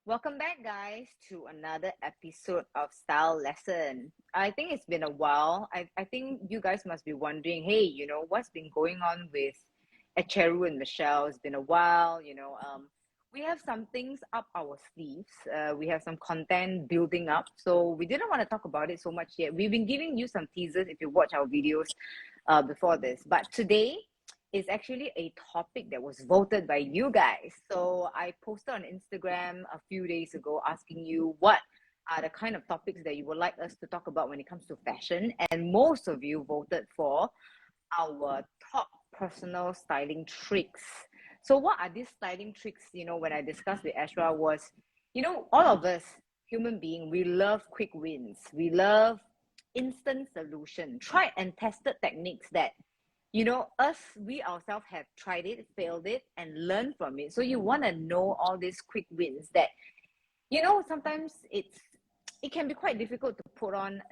Welcome back, guys, to another episode of Style Lesson. I think it's been a while. I think you guys must be wondering, hey, what's been going on with Echeru and Michelle? It's been a while, we have some things up our sleeves. We have some content building up. So we didn't want to talk about it so much yet. We've been giving you some teasers if you watch our videos before this. But today, is actually a topic that was voted by you guys. So I posted on Instagram a few days ago asking you what are the kind of topics that you would like us to talk about when it comes to fashion. And most of you voted for our top personal styling tricks. So what are these styling tricks? When I discussed with Ashra was, all of us, human being, we love quick wins. We love instant solution, tried and tested techniques that we ourselves have tried it, failed it, and learned from it. So you want to know all these quick wins that, sometimes it can be quite difficult to put on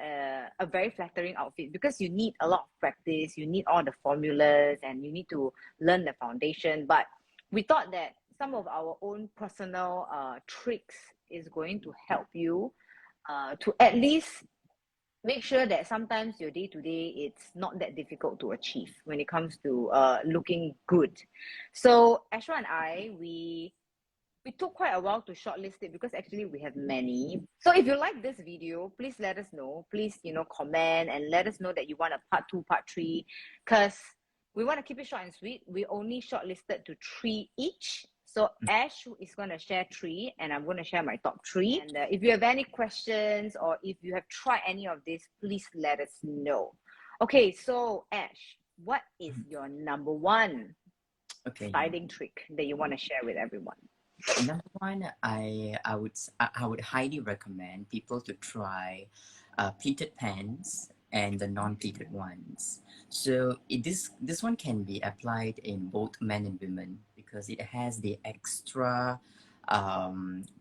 a very flattering outfit because you need a lot of practice, you need all the formulas, and you need to learn the foundation. But we thought that some of our own personal tricks is going to help you to at least make sure that sometimes your day to day it's not that difficult to achieve when it comes to looking good. So Ashra and I, we took quite a while to shortlist it because actually we have many. So if you like this video, please let us know. Please, comment and let us know that you want a part 2, part 3, because we want to keep it short and sweet. We only shortlisted to 3 each. So Ash is going to share 3 and I'm going to share my top 3. And if you have any questions or if you have tried any of this, please let us know. Okay, so Ash, what is your number 1 styling trick that you want to share with everyone? Number one, I would highly recommend people to try pleated pants and the non-pleated ones. So this one can be applied in both men and women because it has the extra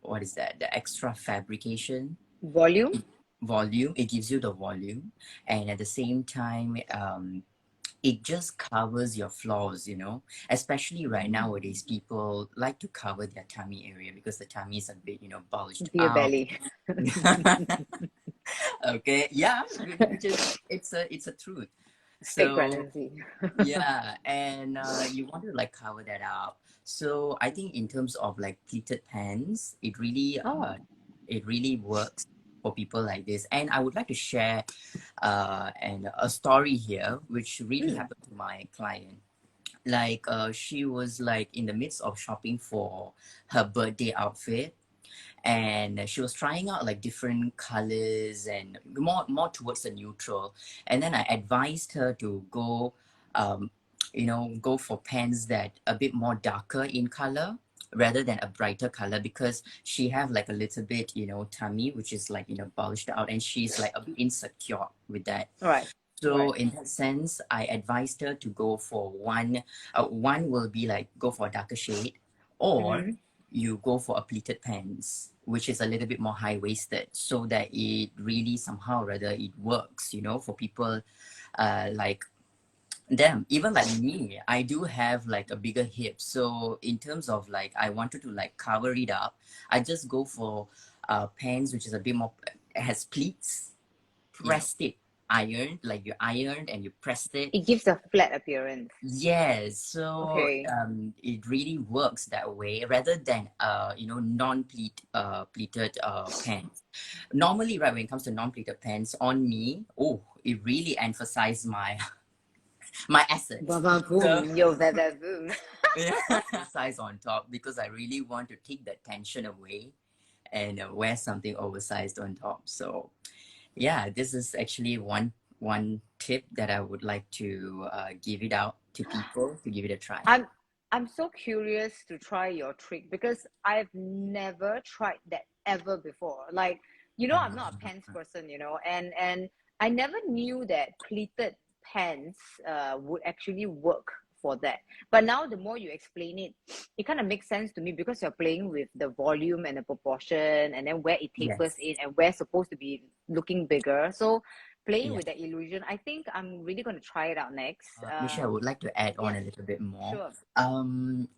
what is that? The extra fabrication Volume? volume. It gives you the volume, and at the same time, it just covers your flaws, especially right nowadays people like to cover their tummy area because the tummy is a bit bulged Beer out. belly. Okay, yeah, which is it's a truth. Fake So pregnancy. yeah, and you want to like cover that up. So I think in terms of like pleated pants, it really works for people like this. And I would like to share and a story here which really happened to my client. Like she was like in the midst of shopping for her birthday outfit, and she was trying out like different colors and more towards the neutral. And then I advised her to go go for pants that a bit more darker in color rather than a brighter color, because she have like a little bit tummy which is like bulged out, and she's like a bit insecure with that. Right. So in that sense, I advised her to go for one will be like go for a darker shade, or you go for a pleated pants, which is a little bit more high-waisted, so that it really somehow rather it works, for people like them. Even like me, I do have like a bigger hip. So in terms of like, I wanted to like cover it up, I just go for pants, which is a bit more, has pleats, pressed it, ironed, like you ironed and you pressed it. It gives a flat appearance. Yes, so Okay. it really works that way rather than pleated pants. Normally, right, when it comes to non-pleated pants on me, it really emphasized my my assets. Baba So boom, yo, baba boom. size on top, because I really want to take that tension away and wear something oversized on top. So yeah, this is actually one tip that I would like to give it out to people to give it a try. I'm so curious to try your trick because I've never tried that ever before. Like, I'm not a pants person, and I never knew that pleated pants would actually work for that. But now the more you explain it, it kind of makes sense to me because you're playing with the volume and the proportion and then where it tapers Yes. in and where it's supposed to be looking bigger. So playing Yeah. with the illusion. I think I'm really going to try it out next. Michelle, I would like to add on Yeah, a little bit more. sure.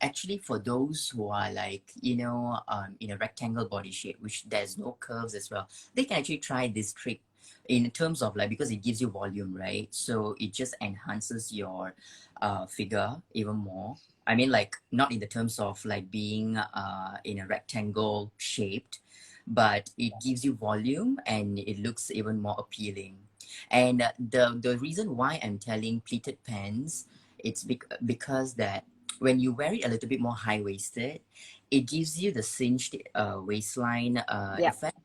Actually, for those who are like, in a rectangle body shape, which there's no curves as well, they can actually try this trick in terms of like, because it gives you volume, right? So it just enhances your figure even more. I mean, like, not in the terms of like being in a rectangle shaped, but it gives you volume and it looks even more appealing. And the reason why I'm telling pleated pants, it's because that when you wear it a little bit more high waisted, it gives you the cinched waistline Yeah, effect,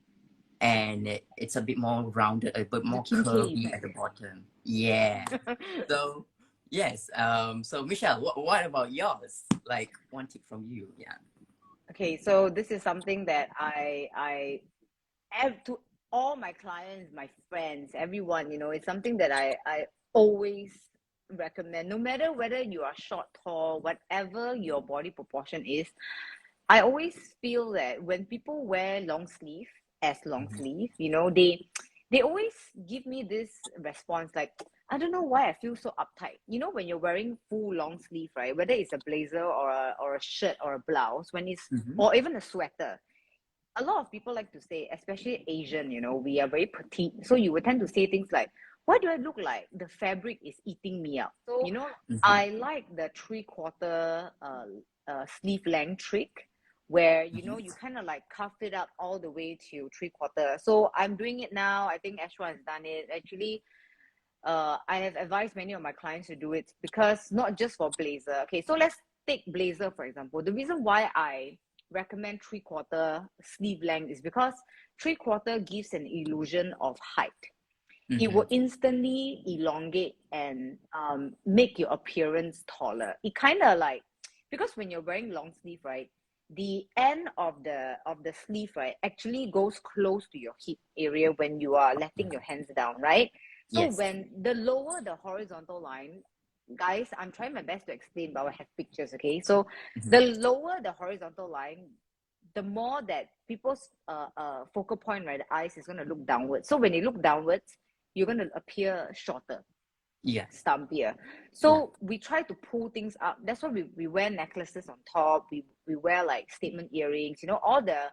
and it's a bit more rounded, a bit the more kimchi curvy effect. at the bottom. Yeah. So yes. So Michelle, what about yours? Like one tip from you. Yeah. Okay, so this is something that to all my clients, my friends, everyone, it's something that I always recommend, no matter whether you are short, tall, whatever your body proportion is. I always feel that when people wear long sleeve as long Mhm. sleeve, they always give me this response like, I don't know why I feel so uptight. When you're wearing full long sleeve, right? Whether it's a blazer or a shirt or a blouse, when it's Mhm. or even a sweater, a lot of people like to say, especially Asian, we are very petite. So you would tend to say things like, why do I look like the fabric is eating me up? So, Mhm. I like the 3/4 sleeve length trick where, Mhm. you kind of like cuff it up all the way to 3/4. So I'm doing it now. I think Ashwa has done it. Actually, I have advised many of my clients to do it because not just for blazer. Okay, so let's take blazer for example. The reason why I recommend 3/4 sleeve length is because 3/4 gives an illusion of height. It will Mhm. instantly elongate and make your appearance taller. It kind of like, because when you're wearing long sleeve, right, the end of the sleeve, right, actually goes close to your hip area when you are letting your hands down, right? So Yes. when the lower the horizontal line, guys, I'm trying my best to explain, but I have pictures, okay? So Mhm. the lower the horizontal line, the more that people's focal point, right, the eyes is going to look downwards. So when you look downwards, you're going to appear shorter, Yeah. stumpier. Yeah. So we try to pull things up. That's why we wear necklaces on top. We wear like statement earrings, all the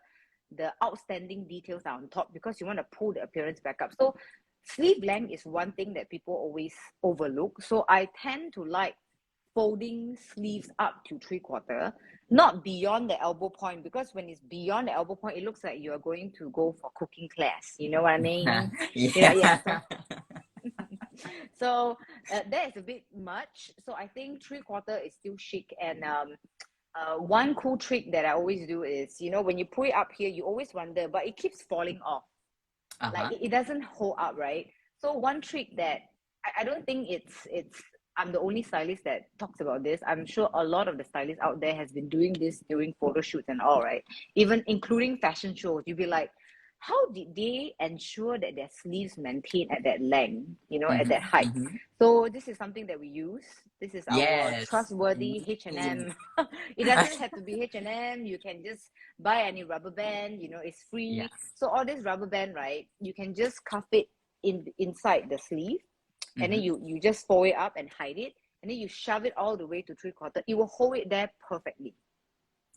outstanding details are on top because you want to pull the appearance back up. So sleeve length is one thing that people always overlook. So I tend to like folding sleeves up to 3/4, not beyond the elbow point, because when it's beyond the elbow point, it looks like you are going to go for cooking class. You know what I mean? Yeah. Yeah. So that is a bit much. So I think 3/4 is still chic. And one cool trick that I always do is, when you pull it up here, you always wonder, but it keeps falling off. Like Uh-huh. it doesn't hold up, right? So one trick that I don't think it's I'm the only stylist that talks about this. I'm sure a lot of the stylists out there has been doing this during photo shoots and all, right? Even including fashion shows. You'd be like, how did they ensure that their sleeves maintain at that length, at Mm-hmm. that height? Mm-hmm. So this is something that we use. This is our Yes. trustworthy Amazing. H&M. It doesn't have to be H&M. You can just buy any rubber band, it's Yeah. free. So all this rubber band, right, you can just cuff it inside the sleeve, and then Mm-hmm. you just fold it up and hide it, and then you shove it all the way to 3/4. It will hold it there perfectly.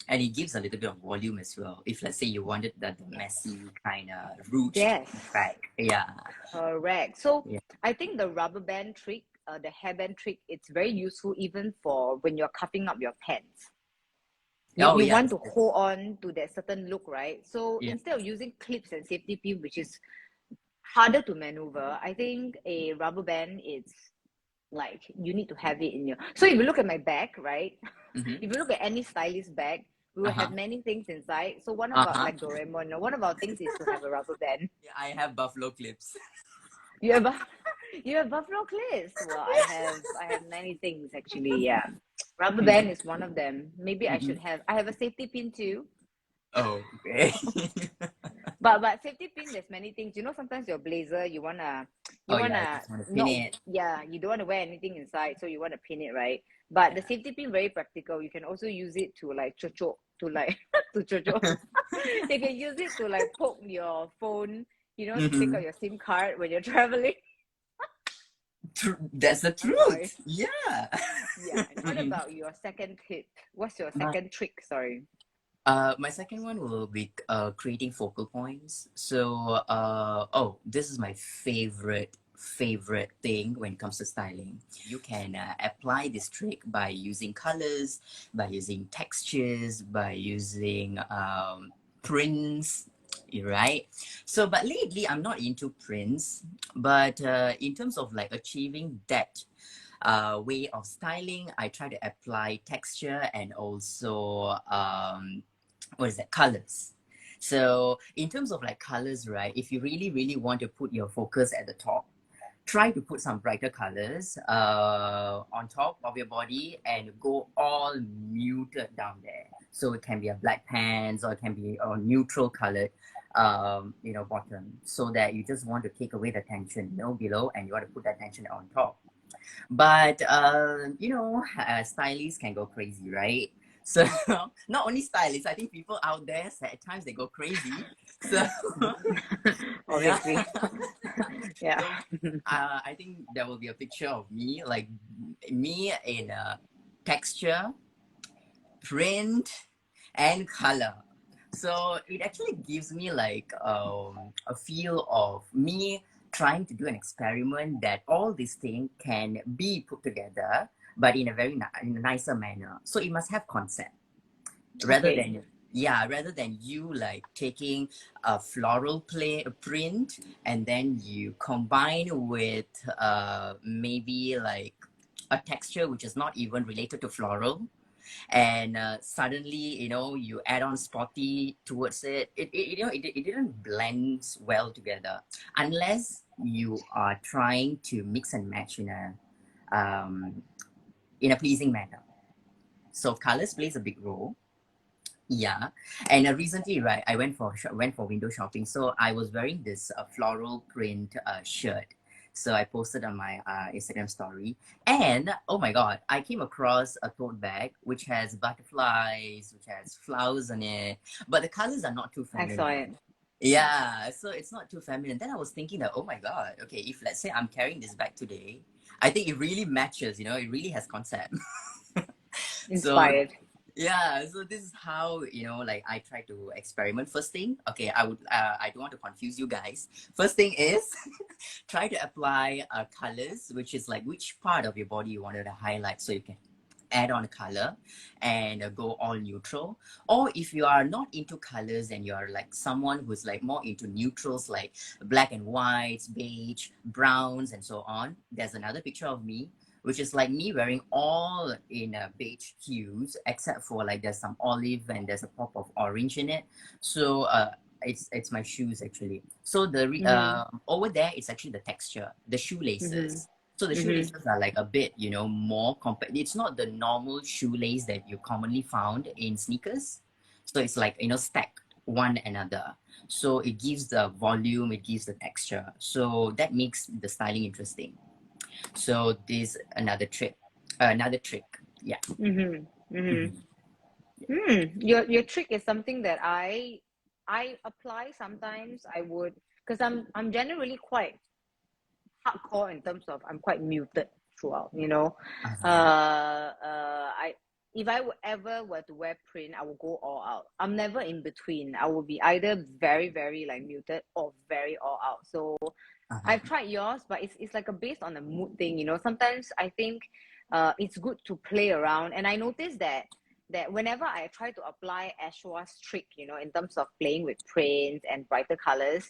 And it gives a little bit of volume as well. If let's say you wanted the messy kind of ruched Yes, effect. Yeah. correct. So Yeah. I think the rubber band trick, the hairband trick, it's very useful even for when you're cuffing up your pants. you, Oh you yes. want to hold on to that certain look, right? So Yeah. instead of using clips and safety pin, which is harder to maneuver, I think a rubber band is like, you need to have it in your. So if you look at my bag, right? Mm-hmm. If you look at any stylist bag, we will have Uh-huh. many things inside. So one of our, Uh-huh. like Doraemon, one of our things is to have a rubber band. Yeah, I have buffalo clips. You have you have buffalo clips. Well, I have many things actually. Yeah, rubber band is one of them. Maybe I Mm-hmm. should have. I have a safety pin too. Oh, okay. But safety pin, there's many things. Sometimes your blazer, you Oh yeah, I wanna just want to pin not, it. yeah, you don't want to wear anything inside, so you want to pin it, right? But the Yeah. safety pin very practical. You can also use it to like chocho, to like to chocho. You can use it to like poke your phone, to take Mm-hmm. out your SIM card when you're traveling. That's the Of course. truth. Yeah. Yeah. And what about your second tip? What's your My second trick? Sorry. my second one will be creating focal points. So oh, this is my favorite thing when it comes to styling. You can apply this trick by using colors, by using textures, by using prints, right? So, but lately I'm not into prints, but in terms of like achieving that way of styling, I try to apply texture and also what is that, colors. So in terms of like colors, right, if you really want to put your focus at the top, try to put some brighter colors on top of your body and go all muted down there. So it can be a black pants or it can be a neutral colored bottom, so that you just want to take away the tension below, and you want to put that tension on top. But stylists can go crazy, right? So not only stylists, I think people out there at times they go crazy. So yeah. Obviously. Yeah. So I think there will be a picture of me, like me in texture, print, and color. So it actually gives me like a feel of me trying to do an experiment that all these things can be put together, but in a very in a nicer manner. So it must have concept rather Okay. than rather than you like taking a floral print and then you combine with maybe like a texture which is not even related to floral, and suddenly you add on spotty towards it didn't blend well together unless you are trying to mix and match um, in a pleasing manner. So colors plays a big role. Yeah, and recently, right, I went for window shopping. So I was wearing this floral print shirt. So I posted on my Instagram story, and oh my god, I came across a tote bag which has butterflies, which has flowers on it, but the colors are not too I saw feminine. it. Yeah, so it's not too feminine. Then I was thinking that, oh my god, okay, if let's say I'm carrying this bag today, I think it really matches. It really has concept. So Inspired. yeah, so this is how like I try to experiment. First thing, okay, I don't want to confuse you guys. First thing is try to apply colors, which is like which part of your body you wanted to highlight, so you can add on color and go all neutral. Or if you are not into colors and you're like someone who's like more into neutrals, like black and whites, beige, browns, and so on, there's another picture of me which is like me wearing all in beige hues, except for like there's some olive and there's a pop of orange in it. So it's my shoes actually. So Mm-hmm. over there it's actually the texture, the Mm-hmm. shoelaces. So the Mm-hmm. shoelaces are like a bit, more compact. It's not the normal shoelace that you commonly found in sneakers. So it's like, stacked one another. So it gives the volume, it gives the texture. So that makes the styling interesting. So this another trick. Yeah. Mm-hmm. Mm-hmm. Mhm. Your trick is something that I apply sometimes. I would, because I'm generally quite hardcore in terms of I'm quite muted throughout. Uh-huh. I if I would ever were to wear print, I will go all out. I'm never in between. I will be either very very like muted or very all out. So I've Uh-huh. tried yours, but it's like a based on a mood thing. Sometimes I think it's good to play around, and I noticed that whenever I try to apply Ashwa's trick, in terms of playing with prints and brighter colors,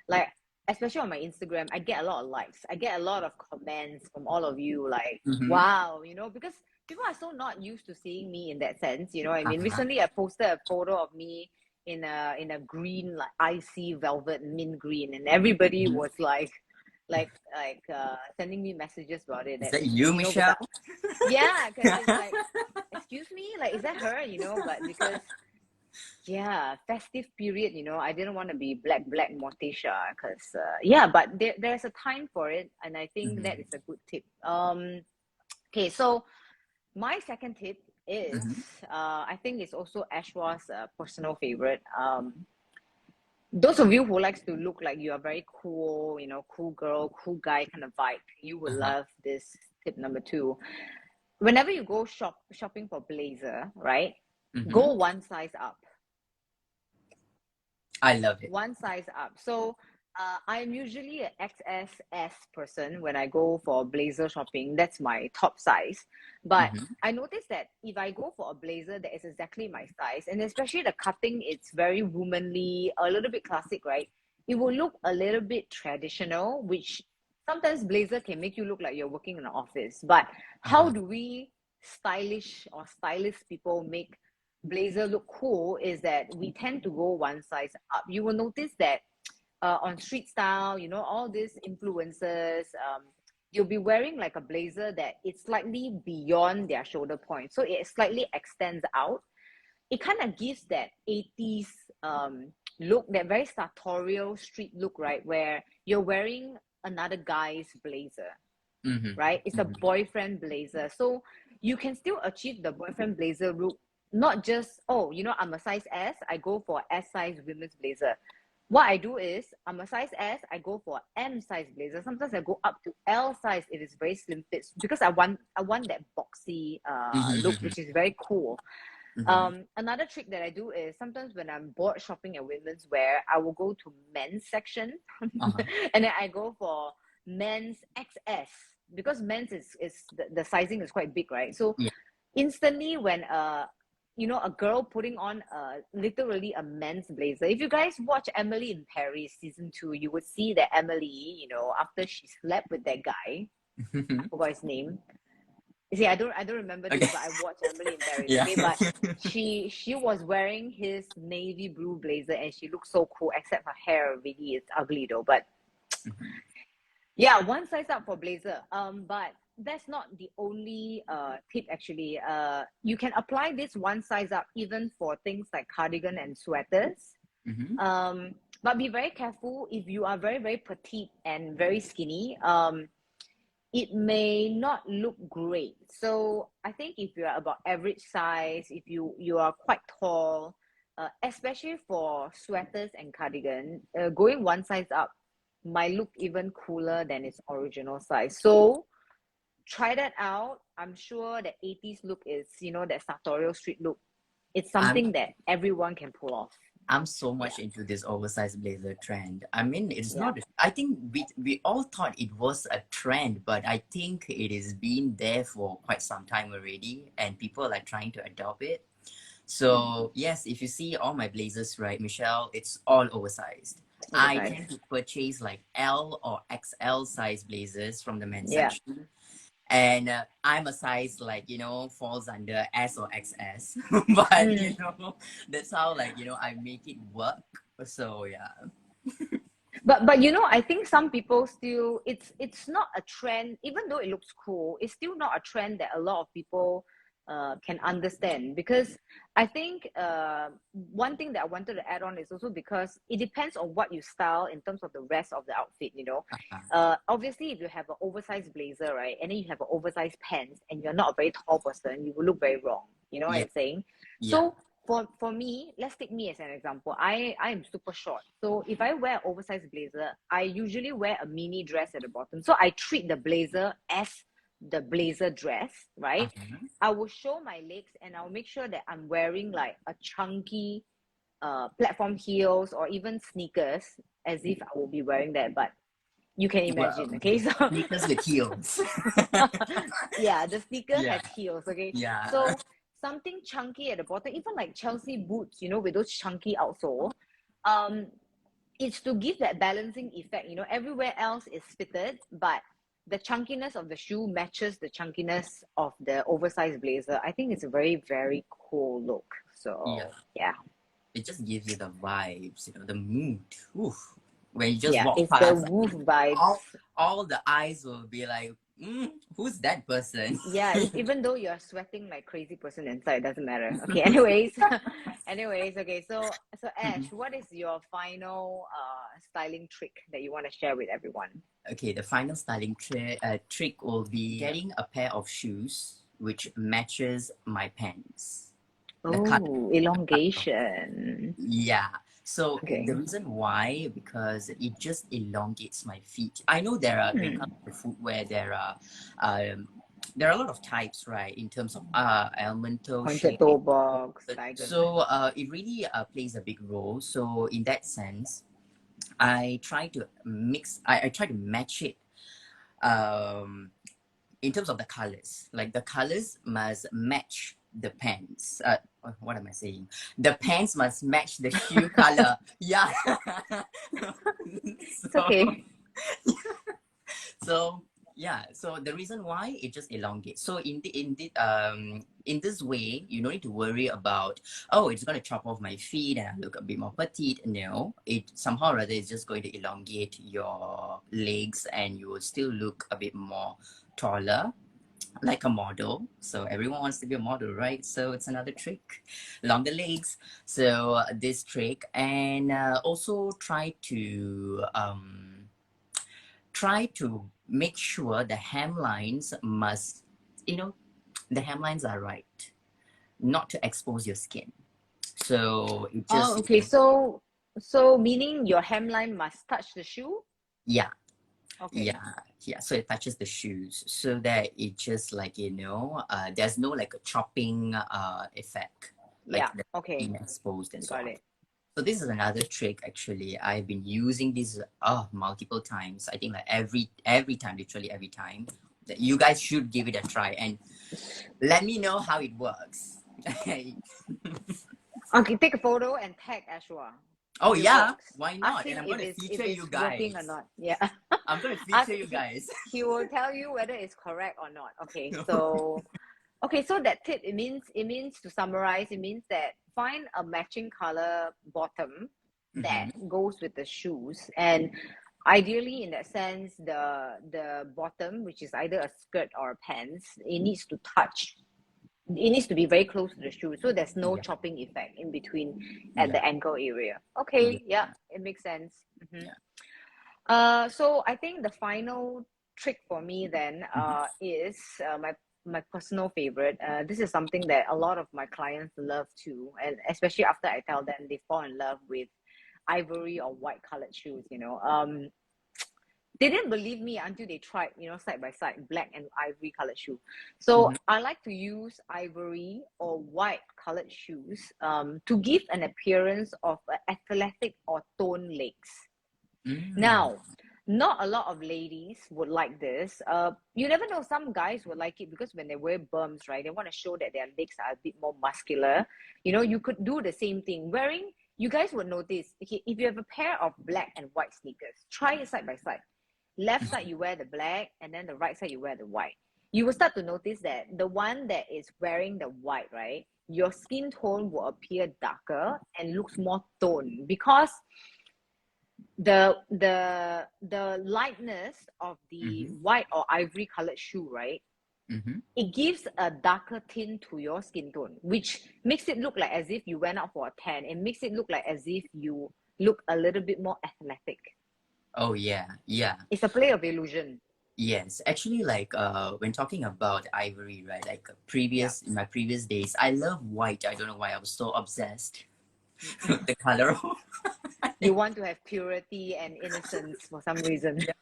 like especially on my Instagram, I get a lot of likes. I get a lot of comments from all of you, like, Mm-hmm. wow, because people are so not used to seeing me in that sense. You know what I mean? Uh-huh. Recently, I posted a photo of me in a green, like icy velvet mint green, and everybody Mhm. was like sending me messages about it. Is That that you, because Michelle? yeah, because it's like, excuse me, like, is that her? But because yeah, festive period, I didn't want to be black Morticia, because yeah, but there's a time for it, and I think that Mm-hmm. is a good tip. Okay, so my second tip is Mm-hmm. I think it's also Ashwa's personal favorite. those of you who likes to look like you are very cool, cool girl, cool guy kind of vibe, you will Uh-huh. love this tip number two. Whenever you go shopping for blazer, right? Mm-hmm. Go one size up. I love it. One size up. So I'm usually an XSS person when I go for blazer shopping. That's my top size. But Mm-hmm. I noticed that if I go for a blazer that is exactly my size, and especially the cutting, it's very womanly, a little bit classic, right? It will look a little bit traditional, which sometimes blazer can make you look like you're working in an office. But how Uh-huh. do we stylish or stylist people make blazer look cool is that we tend to go one size up. You will notice that on street style, all these influencers, you'll be wearing like a blazer that it's slightly beyond their shoulder point. So it slightly extends out. It kind of gives that 80s look, that very sartorial street look, right? Where you're wearing another guy's blazer, Mm-hmm. right? It's a Mm-hmm. boyfriend blazer. So you can still achieve the boyfriend blazer look, not just, oh, I'm a size S, I go for S size women's blazer. What I do is, I'm a size S, I go for M size blazer. Sometimes I go up to L size if it's very slim fits because I want that boxy look, Mm-hmm. which is very cool. Mm-hmm. Another trick that I do is sometimes when I'm bored shopping at women's wear, I will go to men's section Uh-huh. and then I go for men's XS because men's is the sizing is quite big, right? So Yeah. instantly when a girl putting on literally a men's blazer. If you guys watch Emily in Paris season 2, you would see that Emily, after she slept with that guy, I Mm-hmm. forgot his name. See, I don't remember this, Okay. but I watched Emily in Paris. Yeah. Okay, but she was wearing his navy blue blazer and she looked so cool. Except her hair really is ugly though. But Mhm. yeah, one size up for blazer. But that's not the only tip actually. You can apply this one size up even for things like cardigan and sweaters. Mhm. But be very careful if you are very very petite and very skinny. It may not look great. So I think if you are about average size, if you are quite tall, especially for sweaters and cardigan, going one size up might look even cooler than its original size. So try that out. I'm sure the 80s look is, that sartorial street look. It's I'm something that everyone can pull off. I'm so Yeah, much into this oversized blazer trend. I mean, it's yeah, not. I think we all thought it was a trend, but I think it has been there for quite some time already, and people are trying to adopt it. So yes, if you see all my blazers, right, Michelle, it's all oversized. I oversized. tend to purchase like L or XL size blazers from the men's Yeah. section. And I'm a size falls under S or XS, but Mm. that's how I make it work. So yeah. But I think some people still, it's not a trend, even though it looks cool, it's still not a trend that a lot of people can understand. Because I think one thing that I wanted to add on is also because it depends on what you style in terms of the rest of the outfit. Uh, Obviously if you have an oversized blazer, right, and then you have an oversized pants and you're not a very tall person, you will look very wrong. You know what yeah, I'm saying? yeah. So for me, let's take me as an example. I am super short. So if I wear oversized blazer, I usually wear a mini dress at the bottom. So I treat the blazer as the blazer dress, right? Uh-huh. I will show my legs and I'll make sure that I'm wearing like a chunky platform heels or even sneakers as if I will be wearing that. But you can Well, imagine, okay? So sneakers with heels. yeah, the sneaker Yeah, has heels, okay? yeah. So something chunky at the bottom, even like Chelsea boots, with those chunky outsole, um, it's to give that balancing effect. Everywhere else is fitted, but the chunkiness of the shoe matches the chunkiness of the oversized blazer. I think it's a very, very cool look. Yeah. So yeah. It just gives you the vibes, the mood. Oof. When you just Yeah, walk it's the past, woof vibes. all the eyes will be like, who's that person? Yeah, even though you're sweating like crazy person inside, doesn't matter. Okay, anyways, okay. So Ash, what is your final styling trick that you want to share with everyone? Okay, the final styling trick will be getting a pair of shoes which matches my pants. The cut, Oh, elongation. yeah. So the Okay. reason why, because it just elongates my feet. I know there are, when it comes Hmm. to footwear, um, there are a lot of types, right, in terms of almond toe Pointed shape. toe box, diagonal. So it really plays a big role. So in that sense, I try to I try to match it um, in terms of the colors. Like the colors must match the pants. What am I saying? The pants must match the shoe color. Yeah. It's so okay. so yeah. So the reason why it just elongates. So in this way, you don't need to worry about, oh, it's gonna chop off my feet and I look a bit more petite. No, it somehow or other is just going to elongate your legs and you will still look a bit more taller, like a model. So everyone wants to be a model, right? So it's another trick, longer legs. So this trick, and also try to make sure the hemlines must, you know, the hemlines are right, not to expose your skin. So it Oh, just, okay. So meaning your hemline must touch the shoe? yeah, Okay. yeah, yeah. So it touches the shoes, so that it just like, there's no like a chopping effect, like Yeah. the Okay. skin exposed and so Got on. it. So this is another trick. Actually, I've been using this multiple times. I think like every time, literally every time. That you guys should give it a try and let me know how it works. Okay, take a photo and tag Ashwa Oh if it yeah, works. why Ask not? And him I'm gonna if feature you it's working or guys. not. Yeah. I'm gonna Ask feature you guys. he will tell you whether it's correct or not. Okay, so that tip, it means to summarize, it means that find a matching color bottom that Mm-hmm. goes with the shoes, and ideally in that sense the bottom, which is either a skirt or a pants, it needs to be very close to the shoe, so there's no Yeah, chopping effect in between at yeah, the ankle area. yeah, Okay, yeah, it makes sense. yeah. So I think the final trick for me then Mm-hmm. is my personal favorite. This is something that a lot of my clients love too, and especially after I tell them they fall in love with ivory or white colored shoes. They didn't believe me until they tried, side by side, black and ivory colored shoe. So Mm-hmm. I like to use ivory or white colored shoes to give an appearance of athletic or toned legs. Mm. Now, not a lot of ladies would like this. You never know, some guys would like it because when they wear berms, right, they want to show that their legs are a bit more muscular. You could do the same thing. You guys would notice, okay, if you have a pair of black and white sneakers, try it side by side. Left side you wear the black, and then the right side you wear the white. You will start to notice that the one that is wearing the white, right, your skin tone will appear darker and looks more toned because the lightness of the Mm-hmm. white or ivory colored shoe, right, Mm-hmm. it gives a darker tint to your skin tone, which makes it look like as if you went out for a tan. It makes it look like as if you look a little bit more athletic. Oh yeah, yeah. It's a play of illusion. Yes, actually, like when talking about ivory, right? Like Yeah. in my previous days, I love white. I don't know why I was so obsessed with the color. You want to have purity and innocence for some reason. Yeah,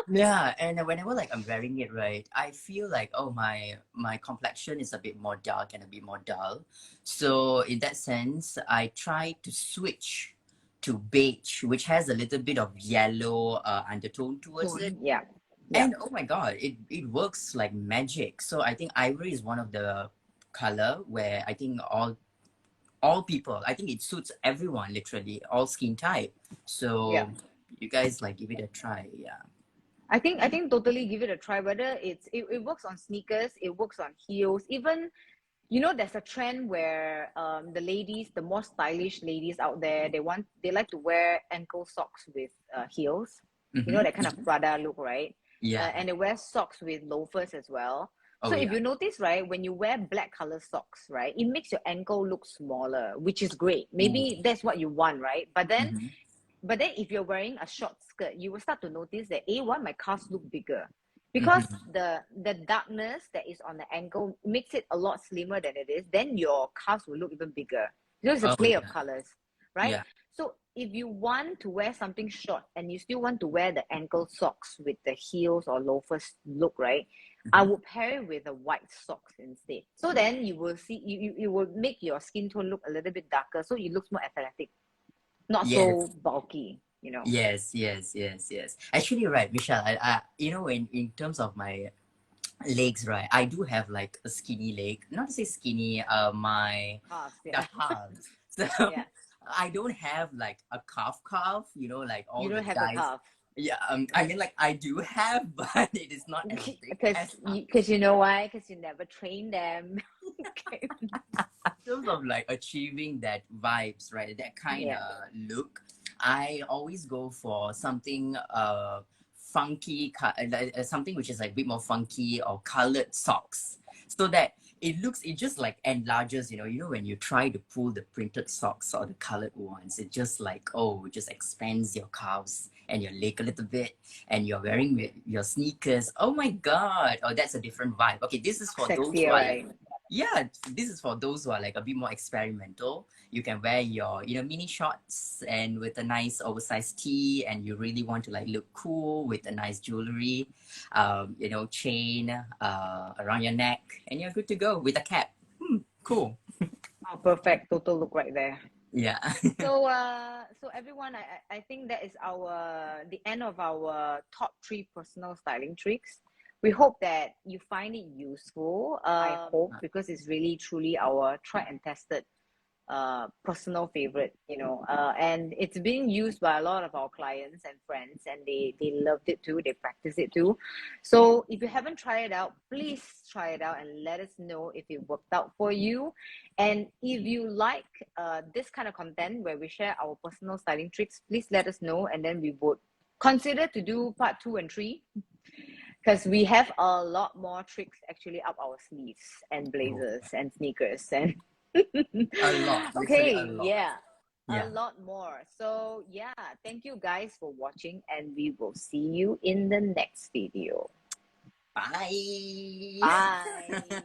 yeah. And whenever like I'm wearing it, right, I feel like, oh, my complexion is a bit more dark and a bit more dull. So in that sense, I try to switch to beige, which has a little bit of yellow undertone towards it. Tone. Yeah. Yeah. And oh my god, it works like magic. So I think ivory is one of the color where I think all people, I think it suits everyone, literally all skin type. Yeah. So you guys like give it a try. Yeah. I think totally give it a try. Whether it works on sneakers, it works on heels, even there's a trend where the ladies, the more stylish ladies out there, they like to wear ankle socks with heels. Mm-hmm. That kind of Prada look, right? Yeah. And they wear socks with loafers as well. Oh So if yeah. you notice, right, when you wear black color socks, right, it makes your ankle look smaller, which is great. Ooh. Maybe that's what you want, right? But then Mm-hmm. but then if you're wearing a short skirt, you will start to notice that why my calves look bigger? Because Mm-hmm. the darkness that is on the ankle makes it a lot slimmer than it is, then your calves will look even bigger. It's a Oh play of yeah. colors, right? Yeah. So if you want to wear something short and you still want to wear the ankle socks with the heels or loafers look, right? I Mhm. would pair it with a white socks instead. So then you will see you will make your skin tone look a little bit darker, so it looks more athletic, not Yes. so bulky, you know. Yes, yes, yes, yes. Actually, right, Michelle. In terms of my legs, right, I do have like a skinny leg. Not to say skinny, Halves, the yeah. halves. So Yeah. I don't have like a calf, like You all the don't have a guys. calf, Yeah, I right? mean, like I do have, but it is not as big as Because you know why? Because you never train them. Okay. terms of like achieving that vibes, right? That kind Yeah. of look, I always go for something funky, something which is like a bit more funky or colored socks, so that it just like enlarges. When you try to pull the printed socks or the colored ones, it just like it just expands your calves and your leg a little bit, and you're wearing your sneakers. Oh my god! Oh, that's a different vibe. Okay, this is for those who Sexier, are like, right? yeah, this is for those who are like a bit more experimental. You can wear your, mini shorts and with a nice oversized tee, and you really want to like look cool with a nice jewelry, chain around your neck, and you're good to go with a cap. Cool. Oh, perfect. Total look right there. Yeah. So everyone, I think that is the end of our top 3 personal styling tricks. We hope that you find it useful. I hope, because it's really truly our tried and tested personal favorite, and it's being used by a lot of our clients and friends, and they loved it too, they practice it too. So if you haven't tried it out, please try it out and let us know if it worked out for you. And if you like this kind of content where we share our personal styling tricks, please let us know, and then we would consider to do part 2 and 3, because we have a lot more tricks actually up our sleeves, and Oh, blazers and sneakers and a lot, literally a okay, lot. yeah, a Yeah. lot more. So yeah, thank you guys for watching, and we will see you in the next video. Bye. Bye.